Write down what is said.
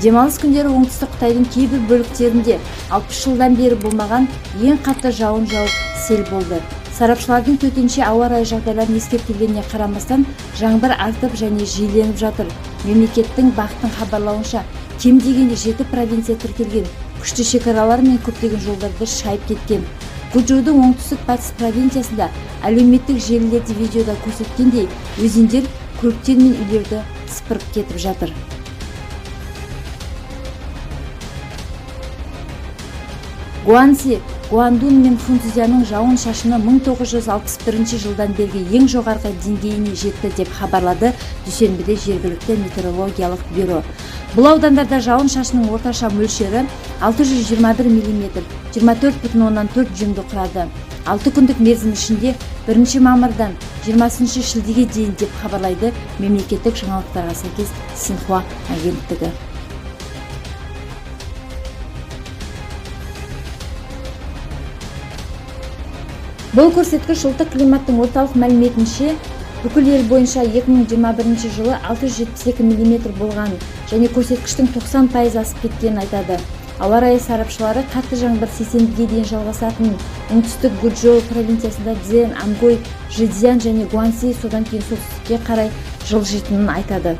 Демалыс күндері оңтүстік Қытайдың кейбір бөліктерінде 60 жылдан бері болмаған ең қатты жауын жауып сел болды. Сарапшылардың төтенше ауа райы жағдайларын ескертілгеніне қарамастан жаңбыр артып және жиіленіп жатыр. Мемлекеттің бақтың хабарлауынша кем дегенде 7 провинция тіркелген. Күшті шекаралар мен көптеген жолдарды шайып кеткен. Гуджудың оңтүстік-батыс провинциясында әлеуметтік желілерде видеода көрсеткендей өзендер көліктер мен үйлерді сыпырып кетіп жатыр. Гуанси, Гуандун мен Фунцзяның жауын шашыны 1961 жылдан бергі ең жоғарғы деңгейіне жетті деп хабарлады дүйсенбіде жергілікті метеорологиялық бюро. Бұл аудандарда жауын шашының орташа мөлшері 621 мм, 24,4 дюймді құрады. 6 күндік мерзім ішінде 1 мамырдан 20 шілдеге дейін деп хабарлайды мемлекеттік жаңалықтарға сәйкес Синьхуа агенттігі. Бұл көрсеткіш ұлттық климаттың орталық мәліметінше бүкіл ел бойынша 2021 жылы 672 мм болған және көрсеткіштің 90% асып кеткенін айтады. Ауа райы сарапшылары қатты жаңбыр сейсенбіге дейін жалғасатынын, оңтүстік Гуджоу провинциясында Цзэн, Ангой, Жэцзян және Гуанси содан кейін солтүстікке қарай жылжитынын айтады.